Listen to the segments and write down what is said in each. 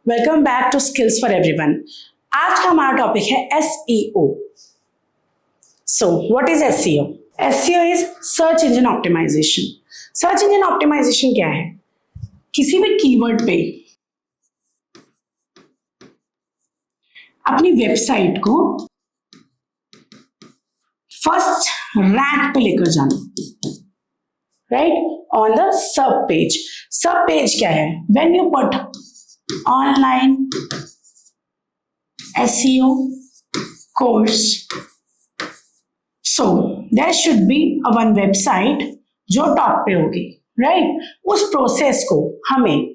Welcome back to skills for everyone. आज का हमारा टॉपिक है SEO। So what is SEO? SEO is search engine optimisation. Search engine optimisation क्या है? किसी भी कीवर्ड पे अपनी वेबसाइट को फर्स्ट रैंक पे लेकर जाना, right? On the sub page. सब पेज क्या है? When you put online SEO course, so there should be a one website जो टॉप पे होगी, राइट? उस प्रोसेस को हमें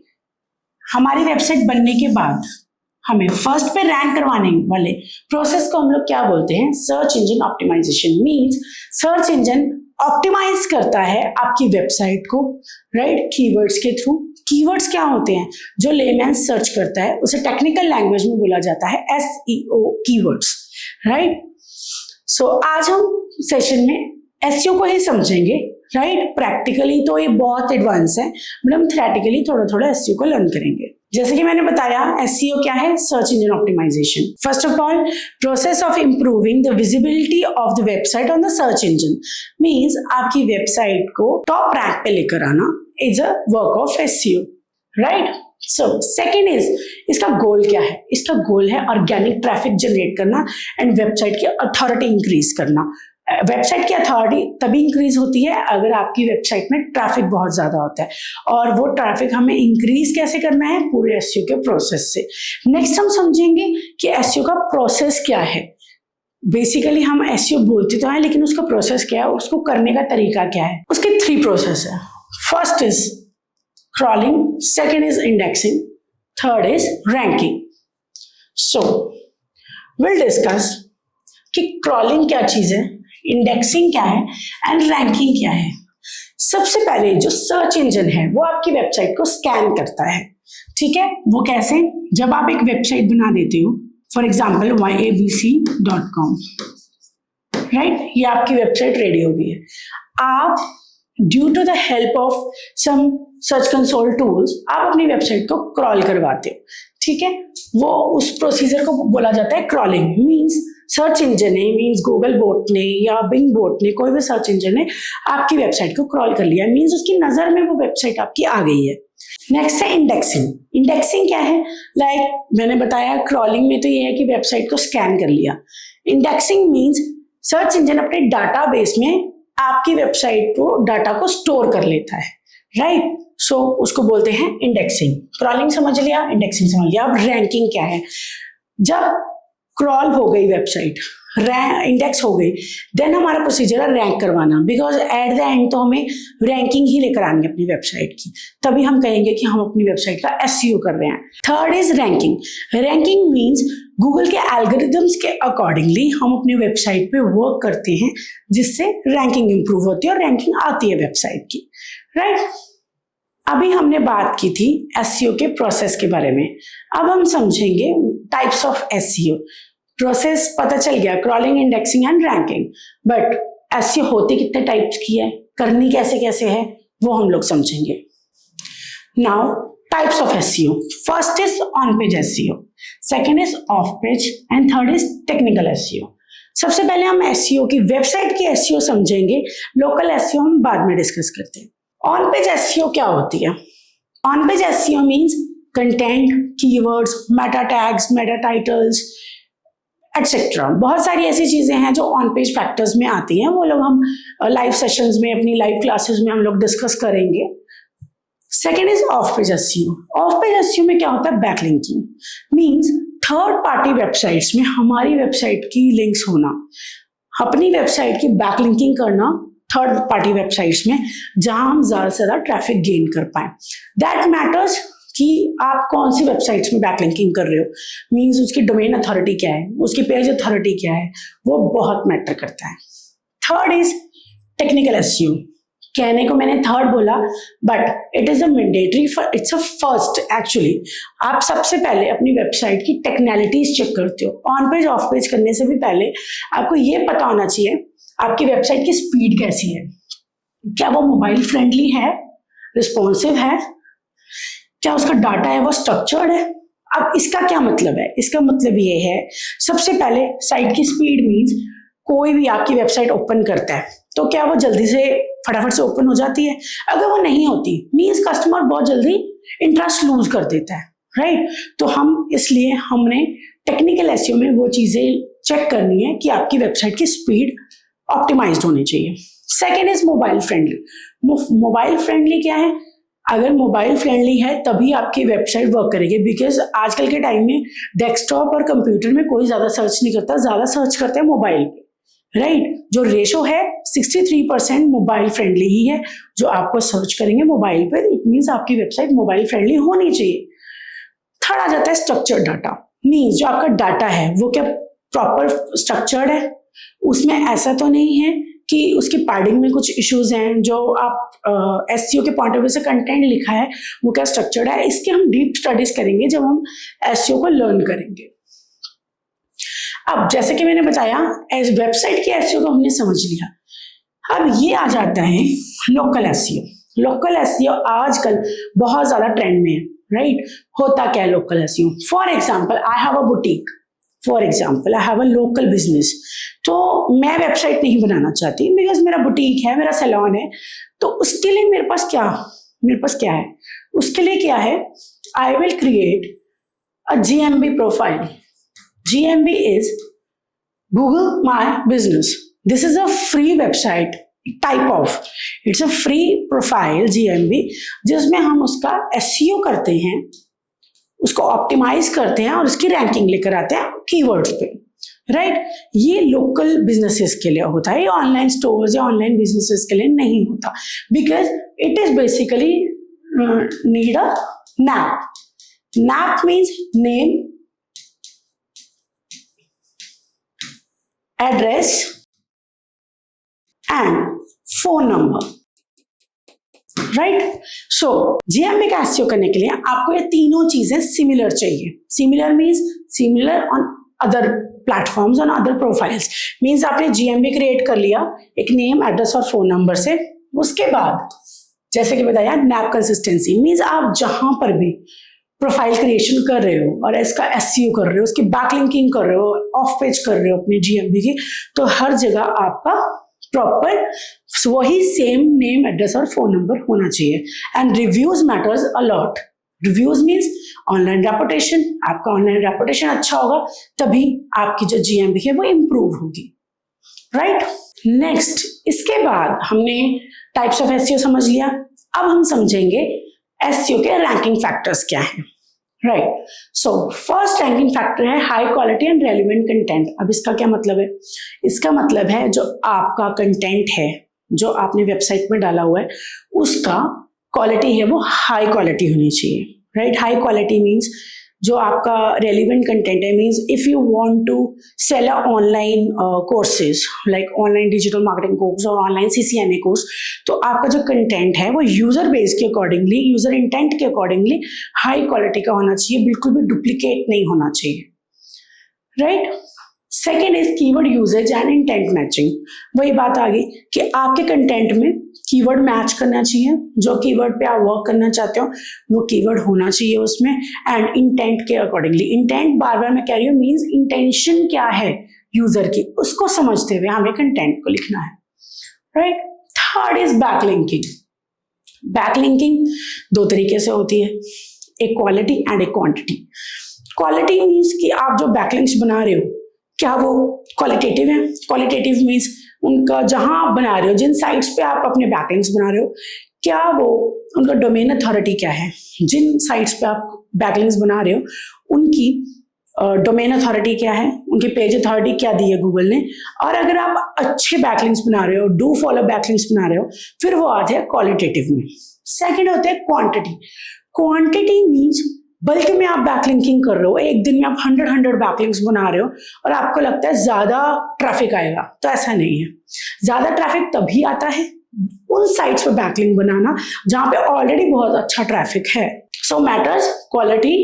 हमारी वेबसाइट बनने के बाद हमें फर्स्ट पे रैंक करवाने वाले प्रोसेस को हम लोग क्या बोलते हैं? Search engine optimisation. Means search engine optimise करता है आपकी वेबसाइट को, राइट? कीवर्ड्स के थ्रू। कीवर्ड्स क्या होते हैं? जो लेमैन सर्च करता है उसे टेक्निकल लैंग्वेज में बोला जाता है SEO कीवर्ड्स, राइट? सो आज हम सेशन में SEO को ही समझेंगे, राइट? प्रैक्टिकली तो ये बहुत एडवांस है, बट हम थ्योरेटिकली थोड़ा थोड़ा SEO को लर्न करेंगे। जैसे कि मैंने बताया, SEO क्या है? Search engine optimisation. First of all, process of improving the visibility of the website on the search engine. Means आपकी वेबसाइट को टॉप रैंक पे लेकर आना is a work of SEO, right? So second is, इसका goal क्या है? इसका goal है ऑर्गेनिक ट्रैफिक जनरेट करना एंड वेबसाइट की अथॉरिटी इंक्रीज करना। वेबसाइट की अथॉरिटी तभी इंक्रीज होती है अगर आपकी वेबसाइट में ट्रैफिक बहुत ज्यादा होता है, और वो ट्रैफिक हमें इंक्रीज कैसे करना है? पूरे SEO के प्रोसेस से। नेक्स्ट हम समझेंगे कि SEO का प्रोसेस क्या है। बेसिकली हम SEO बोलते तो हैं, लेकिन उसका प्रोसेस क्या है, उसको करने का तरीका क्या है? उसके 3 प्रोसेस है। First is crawling, second is indexing, third is ranking. So we'll discuss कि crawling क्या चीज है, indexing क्या है एंड ranking क्या है। सबसे पहले जो सर्च इंजन है वो आपकी वेबसाइट को स्कैन करता है, ठीक है? वो कैसे? जब आप एक वेबसाइट बना देते हो, फॉर एग्जाम्पल yabc.com, राइट? ये आपकी वेबसाइट रेडी हो गई है। आप due to the help of some search console tools आप अपनी वेबसाइट को क्रॉल करवाते हो, ठीक है? वो उस प्रोसीजर को बोला जाता है क्रॉलिंग। मींस सर्च इंजन ने, मींस गूगल बोट ने या बिंग बोट ने, कोई भी सर्च इंजन ने आपकी वेबसाइट को क्रॉल कर लिया, मींस उसकी नजर में वो वेबसाइट आपकी आ गई है। नेक्स्ट है इंडेक्सिंग। इंडेक्सिंग क्या है? लाइक मैंने बताया, क्रॉलिंग में तो ये है कि वेबसाइट को स्कैन कर लिया। इंडेक्सिंग मींस सर्च इंजन अपने डाटाबेस में आपकी वेबसाइट को डाटा को स्टोर कर लेता है, राइट? सो उसको बोलते हैं इंडेक्सिंग। क्रॉलिंग समझ लिया, इंडेक्सिंग समझ लिया। अब रैंकिंग क्या है? जब क्रॉल हो गई वेबसाइट, इंडेक्स हो गई, देन हमारा प्रोसीजर है रैंक करवाना, बिकॉज एट द एंड तो हमें रैंकिंग ही लेकर आएंगे अपनी वेबसाइट की, तभी हम कहेंगे कि हम अपनी वेबसाइट का SEO कर रहे हैं। Third is ranking. Ranking means Google के एल्गोरिथम्स के अकॉर्डिंगली हम अपनी वेबसाइट पे वर्क करते हैं, जिससे रैंकिंग इंप्रूव होती है और रैंकिंग आती है वेबसाइट की, राइट? अभी हमने बात की थी SEO के प्रोसेस के बारे में। अब हम समझेंगे टाइप्स ऑफ SEO। प्रोसेस पता चल गया, crawling, indexing and ranking, but SEO होती कितने टाइप्स की है, करनी कैसे कैसे है, वो हम लोग समझेंगे। Now types of SEO। First is on page SEO, second is of page and third is technical SEO। सबसे पहले हम SEO की, वेबसाइट की SEO समझेंगे, लोकल SEO हम बाद में डिस्कस करते हैं। ऑन पेज SEO क्या होती है? On page SEO means content, keywords, Meta tags, Meta titles etcetera. बहुत सारी ऐसी चीजें हैं जो ऑन पेज फैक्टर्स में आती हैं, वो लोग हम लाइव सेशंस में, अपनी लाइव क्लासेस में हम लोग डिस्कस करेंगे। Second is of page SEO। Of page SEO में क्या होता है? Backlinking. Means third party websites में हमारी वेबसाइट की लिंक्स होना, अपनी वेबसाइट की बैकलिंकिंग करना थर्ड पार्टी वेबसाइट्स में, जहां हम ज्यादा से ज्यादा ट्रैफिक गेन कर पाए। दैट मैटर्स कि आप कौन सी वेबसाइट्स में बैकलिंकिंग कर रहे हो, मींस उसकी डोमेन अथॉरिटी क्या है, उसकी पेज अथॉरिटी क्या है, वो बहुत मैटर करता है। Third is technical SEO। कहने को मैंने थर्ड बोला, but it is a mandatory for, it's a first actually. आप सबसे पहले अपनी वेबसाइट की टेक्निकलिटीज चेक करते हो। ऑन पेज ऑफ पेज करने से भी पहले आपको ये पता होना चाहिए आपकी वेबसाइट की स्पीड कैसी है, क्या वो मोबाइल फ्रेंडली है, रिस्पॉन्सिव है, क्या उसका डाटा है वो स्ट्रक्चर्ड है, अब इसका क्या मतलब है? इसका मतलब ये है, सबसे पहले साइट की स्पीड मीन्स कोई भी आपकी वेबसाइट ओपन करता है तो क्या वो जल्दी से फटाफट से ओपन हो जाती है? अगर वो नहीं होती मीन्स कस्टमर बहुत जल्दी इंटरेस्ट लूज कर देता है, राइट? तो हम इसलिए हमने टेक्निकल एसईओ में वो चीजें चेक करनी है कि आपकी वेबसाइट की स्पीड ऑप्टिमाइज्ड होनी चाहिए। Second is mobile friendly. Mobile friendly क्या है? अगर मोबाइल फ्रेंडली है तभी आपकी वेबसाइट वर्क करेगी, बिकॉज आजकल के टाइम में डेस्कटॉप और कंप्यूटर में कोई ज्यादा सर्च नहीं करता, ज्यादा सर्च करते हैं मोबाइल पे, राइट? जो रेशो है 63% मोबाइल फ्रेंडली ही है जो आपको सर्च करेंगे मोबाइल पे, इट मीन्स आपकी वेबसाइट मोबाइल फ्रेंडली होनी चाहिए। थर्ड आ जाता है स्ट्रक्चर्ड डाटा। मीन्स जो आपका डाटा है वो क्या प्रॉपर स्ट्रक्चर्ड है, उसमें ऐसा तो नहीं है कि उसकी पैडिंग में कुछ इश्यूज हैं, जो आप एसईओ के पॉइंट ऑफ व्यू से कंटेंट लिखा है वो क्या स्ट्रक्चर्ड है। इसके हम डीप स्टडीज करेंगे जब हम एसईओ को लर्न करेंगे। अब जैसे कि मैंने बताया वेबसाइट के एसईओ को हमने समझ लिया, अब ये आ जाता है लोकल एसईओ। लोकल एसईओ आजकल बहुत ज्यादा ट्रेंड में है, राइट? होता क्या है local SEO? For example I have a boutique, for example I have a local business, तो मैं वेबसाइट नहीं बनाना चाहती बिकॉज मेरा बुटीक है, मेरा सैलून है, तो उसके लिए मेरे पास क्या है? उसके लिए क्या है? I will create a GMB profile. GMB is Google My Business. This is a free website type of, it's a free profile GMB जिसमें हम उसका SEO करते हैं, उसको ऑप्टिमाइज करते हैं और उसकी रैंकिंग लेकर आते हैं कीवर्ड्स पे, राइट? ये लोकल बिजनेसेस के लिए होता है, ये ऑनलाइन स्टोर्स या ऑनलाइन बिजनेसेस के लिए नहीं होता, because it is basically need a NAP. NAP means name, address and phone number, right? So GMB का एसईओ करने के लिए आपको ये तीनों चीजें सिमिलर चाहिए। Similar means similar on other platforms, on other profiles. Means आपने जीएमबी क्रिएट कर लिया एक नेम, एड्रेस और फोन नंबर से। उसके बाद जैसे कि बताया नैप कंसिस्टेंसी, मीन्स आप जहां पर भी प्रोफाइल क्रिएशन कर रहे हो और इसका एसईओ कर रहे हो, उसकी बैकलिंकिंग कर रहे हो, ऑफ पेज कर रहे हो अपने जीएमबी की, तो हर जगह आपका प्रॉपर वही सेम नेम, एड्रेस और फोन नंबर होना चाहिए। And reviews matters a lot. Reviews means online reputation. आपका ऑनलाइन रेपुटेशन अच्छा होगा तभी आपकी जो जीएमबी है वो इंप्रूव होगी, राइट? नेक्स्ट, इसके बाद हमने टाइप्स ऑफ एसईओ समझ लिया। अब हम समझेंगे एसईओ के रैंकिंग फैक्टर्स क्या हैं, right? So first ranking factor है high quality and relevant content. अब इसका क्या मतलब है? इसका मतलब है जो आपका कंटेंट है जो आपने वेबसाइट में डाला हुआ है उसका क्वालिटी है वो हाई क्वालिटी होनी चाहिए, राइट? हाई क्वालिटी मीन्स जो आपका रेलिवेंट कंटेंट है, means if you want to sell online courses like online digital marketing course और ऑनलाइन CCNA कोर्स, तो आपका जो कंटेंट है वो यूजर बेस के अकॉर्डिंगली, यूजर इंटेंट के अकॉर्डिंगली हाई क्वालिटी का होना चाहिए, बिल्कुल भी डुप्लीकेट नहीं होना चाहिए, right? Second is keyword usage and intent matching. वही बात आ गई कि आपके कंटेंट में कीवर्ड मैच करना चाहिए, जो कीवर्ड पे आप वर्क करना चाहते हो वो कीवर्ड होना चाहिए उसमें, एंड इंटेंट के अकॉर्डिंगली। इंटेंट बार बार मैं कह रही हूँ, मीन्स इंटेंशन क्या है यूजर की, उसको समझते हुए हमें कंटेंट को लिखना है, right? Third is backlinking. Backlinking दो तरीके से होती है, एक क्वालिटी एंड एक क्वांटिटी। क्वालिटी मीन्स कि आप जो बैकलिंक्स बना रहे हो क्या वो क्वालिटेटिव है? क्वालिटेटिव मीन्स उनका जहां आप बना रहे हो, जिन साइट्स पे आप अपने बैकलिंक्स बना रहे हो, क्या वो उनका डोमेन अथॉरिटी क्या है? जिन साइट्स पे आप बैकलिंक्स बना रहे हो उनकी डोमेन अथॉरिटी क्या है, उनकी पेज अथॉरिटी क्या दी है गूगल ने। और अगर आप अच्छे बैकलिंक्स बना रहे हो, डू फॉलो बैकलिंक्स बना रहे हो, फिर वो आते हैं क्वालिटेटिव में। सेकेंड होते हैं क्वांटिटी। क्वांटिटी मीन्स बल्कि में आप बैकलिंकिंग कर रहे हो, एक दिन में आप 100 बैकलिंक्स बना रहे हो और आपको लगता है ज्यादा ट्रैफिक आएगा, तो ऐसा नहीं है। ज्यादा ट्रैफिक तभी आता है उन साइट्स पे बैकलिंक बनाना जहां पे ऑलरेडी बहुत अच्छा ट्रैफिक है। So matters quality,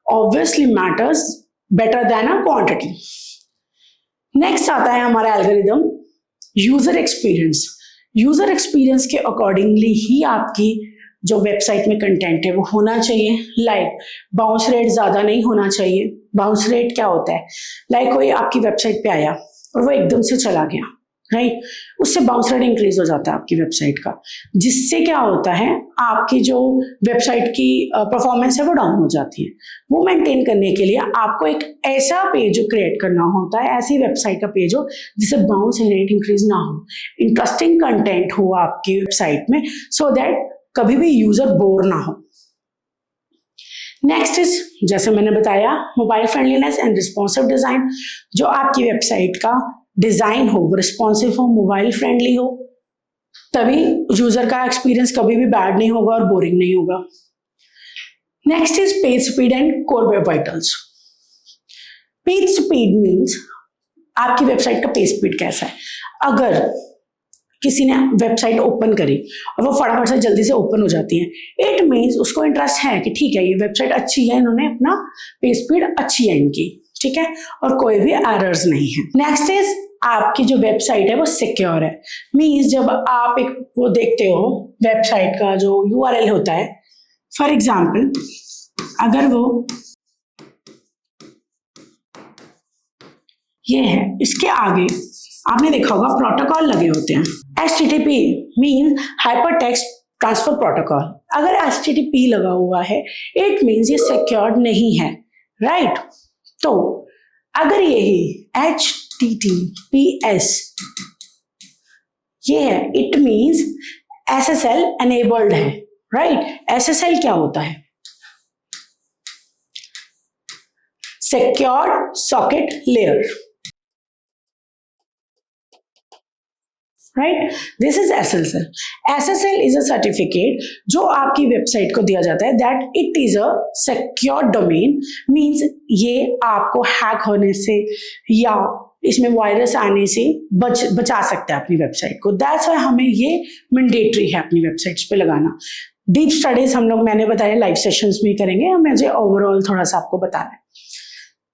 obviously matters better than a quantity. Next आता है हमारा algorithm user experience. User experience के अकॉर्डिंगली ही आपकी जो वेबसाइट में कंटेंट है वो होना चाहिए। लाइक बाउंस रेट ज़्यादा नहीं होना चाहिए। बाउंस रेट क्या होता है? लाइक कोई आपकी वेबसाइट पे आया और वो एकदम से चला गया, राइट, उससे बाउंस रेट इंक्रीज हो जाता है आपकी वेबसाइट का, जिससे क्या होता है आपकी जो वेबसाइट की परफॉर्मेंस है वो डाउन हो जाती है। वो मेंटेन करने के लिए आपको एक ऐसा पेज क्रिएट करना होता है, ऐसी वेबसाइट का पेज हो जिससे बाउंस रेट इंक्रीज ना हो, इंटरेस्टिंग कंटेंट हो आपकी वेबसाइट में, सो दैट कभी भी यूजर बोर ना हो। नेक्स्ट इज, जैसे मैंने बताया, mobile friendliness and responsive design. जो आपकी वेबसाइट का डिजाइन हो वो रिस्पॉन्सिव हो, मोबाइल फ्रेंडली हो, तभी यूजर का एक्सपीरियंस कभी भी बैड नहीं होगा और बोरिंग नहीं होगा। Next is page speed and core web vitals. Page speed means आपकी वेबसाइट का पेज स्पीड कैसा है। अगर किसी ने वेबसाइट ओपन करी और वो फटाफट से जल्दी से ओपन हो जाती है, इट मीन्स उसको इंटरेस्ट है कि ठीक है ये वेबसाइट अच्छी है, इन्होंने अपना पेज स्पीड अच्छी है इनकी, ठीक है, और कोई भी एरर्स नहीं है। नेक्स्ट इज आपकी जो वेबसाइट है वो सिक्योर है। मीन्स जब आप एक वो देखते हो वेबसाइट का जो URL होता है, फॉर एग्जाम्पल अगर वो ये है, इसके आगे आपने देखा होगा प्रोटोकॉल लगे होते हैं। HTTP means hyper text transfer protocol. अगर HTTP लगा हुआ है इट मीन्स ये सिक्योर्ड नहीं है, राइट। तो अगर यही HTTPS ये है, इट मीन्स SSL enabled है, राइट। SSL क्या होता है? Secured Socket Layer, right. This is SSL। SSL is a certificate जो आपकी वेबसाइट को दिया जाता है that it is a secure domain. Means ये आपको हैक होने से या इसमें वायरस आने से बचा सकता है अपनी वेबसाइट को। दैट्स व्हाई हमें ये मैंडेटरी है अपनी वेबसाइट्स पे लगाना। डीप स्टडीज हम लोग, मैंने बताया, लाइव सेशंस में करेंगे, मुझे ओवरऑल थोड़ा सा आपको बताना है।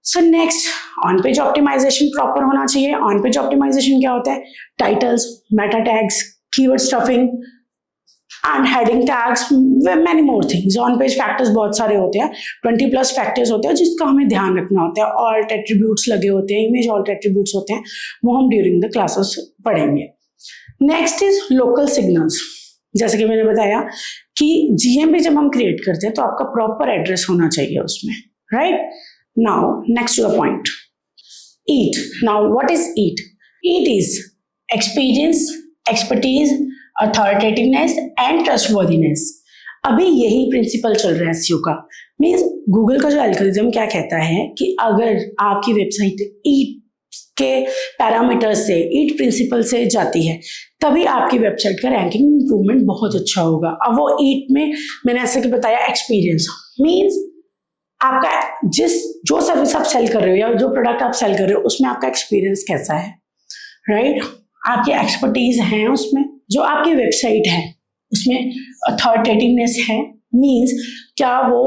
So next, on page optimisation proper होना चाहिए। ऑन पेज ऑप्टिमाइजेशन क्या होता है? Titles, meta tags, keyword stuffing and heading tags, many more things. On page factors बहुत सारे होते हैं, 20+ फैक्टर्स होते हैं जिसका हमें ध्यान रखना होता है। ऑल्ट एट्रीब्यूट्स लगे होते हैं, इमेज ऑल्ट एट्रीब्यूट्स होते हैं, वो हम ड्यूरिंग द क्लासेस पढ़ेंगे। Next is local signals. जैसे कि मैंने बताया कि GMP जब हम क्रिएट करते हैं तो आपका प्रॉपर एड्रेस होना चाहिए उसमें, right. Now, next to the point. EAT. Now, what is EAT? EAT is experience, expertise, authoritativeness and trustworthiness. अभी यही प्रिंसिपल चल रहा है SEO का। मीन्स गूगल का जो एल्गोरिथम क्या कहता है कि अगर आपकी वेबसाइट EAT के पैरामीटर्स से, EAT प्रिंसिपल से जाती है, तभी आपकी वेबसाइट का रैंकिंग इंप्रूवमेंट बहुत अच्छा होगा। अब वो EAT में मैंने ऐसे कि बताया, एक्सपीरियंस मीन्स आपका जो सर्विस आप सेल कर रहे हो या जो प्रोडक्ट आप सेल कर रहे हो उसमें आपका एक्सपीरियंस कैसा है, राइट। आपकी एक्सपर्टीज है उसमें, जो आपकी वेबसाइट है उसमें अथॉरिटेटिवनेस है, मींस क्या वो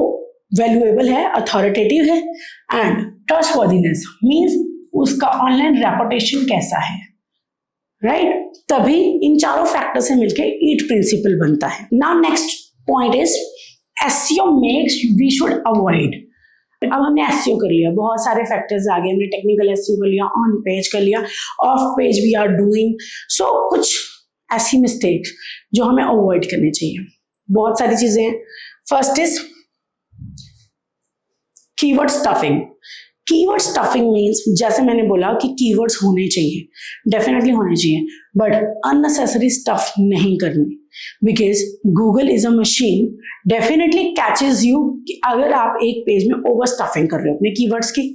वैल्यूएबल है, अथॉरिटेटिव है, एंड ट्रस्टवर्दीनेस मींस उसका ऑनलाइन रेपुटेशन कैसा है, राइट। तभी इन चारों फैक्टर से मिलके EAT प्रिंसिपल बनता है। Now next point is SEO makes we should avoid। अब हमने SEO कर लिया, बहुत सारे फैक्टर्स आ गए, हमने टेक्निकल SEO कर लिया, ऑन पेज कर लिया, off page we are doing. So कुछ ऐसी मिस्टेक्स जो हमें अवॉइड करनी चाहिए, बहुत सारी चीजें हैं। First is keyword stuffing. Keyword stuffing means, जैसे मैंने बोला कि कीवर्ड्स होने चाहिए, डेफिनेटली होने चाहिए, बट अननेसेसरी स्टफ नहीं करनी, because Google is a machine, definitely catches you कि अगर आप एक पेज में ओवर स्टफिंग कर रहे हो अपने कीवर्ड्स की।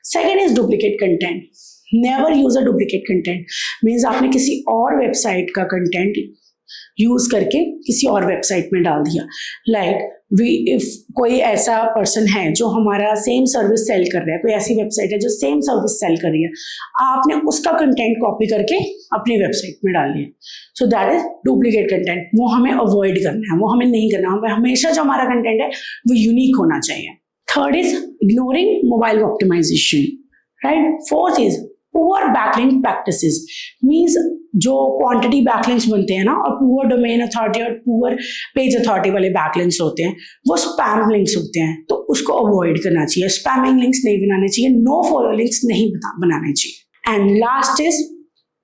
Second is duplicate content. Never use a duplicate content. Means आपने किसी और वेबसाइट का कंटेंट यूज करके किसी और वेबसाइट में डाल दिया। लाइक इफ कोई ऐसा पर्सन है जो हमारा सेम सर्विस सेल कर रहा है, कोई ऐसी वेबसाइट है जो सेम सर्विस सेल कर रही है, आपने उसका कंटेंट कॉपी करके अपनी वेबसाइट में डाल दिया, so that is duplicate content. वो हमें अवॉइड करना है, वो हमें नहीं करना। हमें हमेशा जो हमारा कंटेंट है वो यूनिक होना चाहिए। Third is ignoring mobile optimisation, right. Fourth is poor backlink practices. Means जो क्वांटिटी बैकलिंक्स बनते हैं ना, और पुअर डोमेन अथॉरिटी और पुअर पेज अथॉरिटी वाले बैकलिंक्स होते हैं, वो स्पैम लिंक्स होते हैं, तो उसको अवॉइड करना चाहिए। स्पैमिंग लिंक्स नहीं बनाने चाहिए, नो फॉलो लिंक्स नहीं बनाने चाहिए। And last is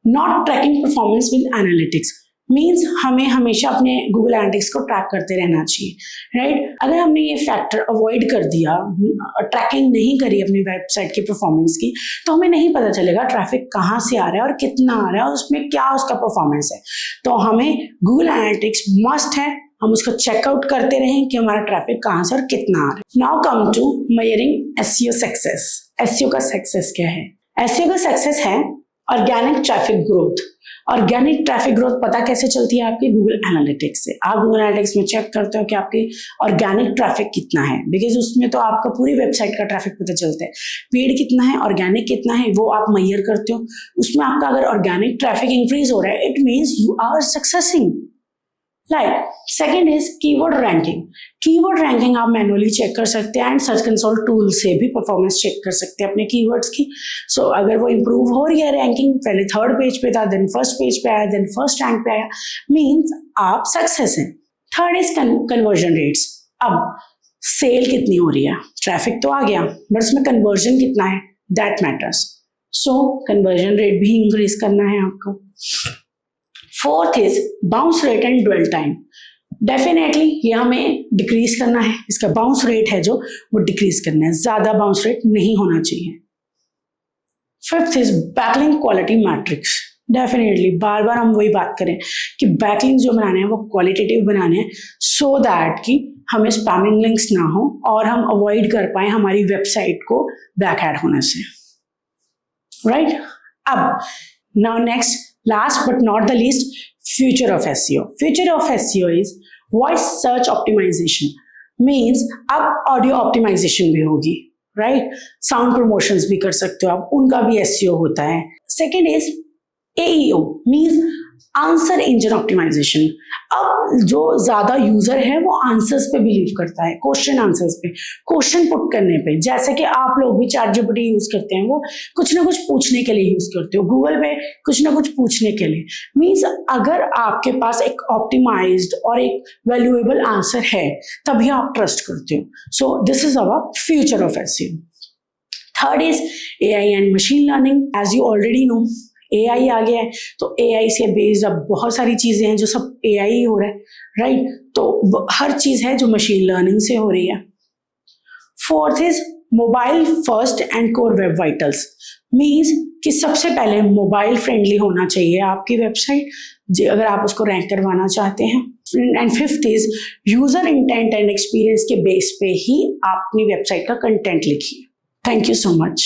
not tracking performance with analytics, means हमें हमेशा अपने गूगल एनालिटिक्स को ट्रैक करते रहना चाहिए, राइट। अगर हमने ये फैक्टर अवॉइड कर दिया, ट्रैकिंग नहीं करी अपनी वेबसाइट की परफॉर्मेंस की, तो हमें नहीं पता चलेगा ट्रैफिक कहाँ से आ रहा है और कितना आ रहा है और उसमें क्या उसका परफॉर्मेंस है। तो हमें गूगल एनालिटिक्स मस्ट है, हम उसको चेकआउट करते रहें कि हमारा ट्रैफिक कहाँ से और कितना आ रहा है। Now come to measuring SEO success. SEO का सक्सेस क्या है? एसईओ का सक्सेस है organic traffic growth. Organic traffic growth पता कैसे चलती है? आपकी गूगल एनालिटिक्स से। आप गूगल एनालिटिक्स में चेक करते हो कि आपकी ऑर्गेनिक ट्रैफिक कितना है, बिकॉज उसमें तो आपका पूरी वेबसाइट का ट्रैफिक पता चलता है। पेड कितना है, ऑर्गेनिक कितना है, वो आप मेजर करते हो। उसमें आपका अगर ऑर्गेनिक ट्रैफिक इंक्रीज हो रहा है, it means you are succeeding. Like second is keyword ranking. Keyword ranking आप मैनुअली चेक कर सकते हैं एंड सर्च कंसोल टूल से भी परफॉर्मेंस चेक कर सकते हैं अपने कीवर्ड्स की। सो अगर वो इंप्रूव हो रही है रैंकिंग, पहले थर्ड पेज पे था, देन फर्स्ट पेज पे आया, देन फर्स्ट रैंक पे आया, मीन्स आप सक्सेस हैं। Third is conversion rates. अब सेल कितनी हो रही है, ट्रैफिक तो आ गया, बट उसमें कन्वर्जन कितना है, that matters. So conversion rate भी इंक्रीज करना है आपको। Fourth is bounce rate and dwell time. Definitely ये हमें डिक्रीज करना है, इसका बाउंस रेट है जो वो डिक्रीज करना है, ज्यादा बाउंस रेट नहीं होना चाहिए। Fifth is backlink quality metrics. Definitely बार बार हम वही बात करें कि बैकलिंक जो बनाने हैं वो क्वालिटेटिव बनाने हैं, सो दैट कि हमें स्पैमिंग लिंक्स ना हो और हम अवॉइड कर पाए हमारी वेबसाइट को बैक ऐड होने से, राइट। अब now next, last but not the least, future of SEO. Future of SEO is voice search optimization. Means अब audio optimization भी होगी, right? Sound promotions भी कर सकते हो आप, उनका भी SEO होता है। Second is AEO, means answer engine optimisation. अब जो ज्यादा यूजर है वो आंसर्स पे बिलीव करता है, क्वेश्चन आंसर्स पे, क्वेश्चन पुट करने पे। जैसे कि आप लोग भी ChatGPT यूज करते हैं, वो कुछ ना कुछ पूछने के लिए यूज करते हो, गूगल पे कुछ ना कुछ पूछने के लिए। मीन्स अगर आपके पास एक ऑप्टिमाइज्ड और एक वैल्यूएबल आंसर है तभी आप ट्रस्ट करते हो। So this is our future of SEO। Third is AI and machine learning. As you already know, AI आ गया है, तो AI से बेस्ड अब बहुत सारी चीजें हैं जो सब AI ही हो रहा है, राइट। तो हर चीज है जो मशीन लर्निंग से हो रही है। Fourth is mobile first and core web vitals. Means कि सबसे पहले मोबाइल फ्रेंडली होना चाहिए आपकी वेबसाइट अगर आप उसको रैंक करवाना चाहते हैं। And fifth is user intent and experience के बेस पे ही आप अपनी वेबसाइट का कंटेंट लिखिए। Thank you so much.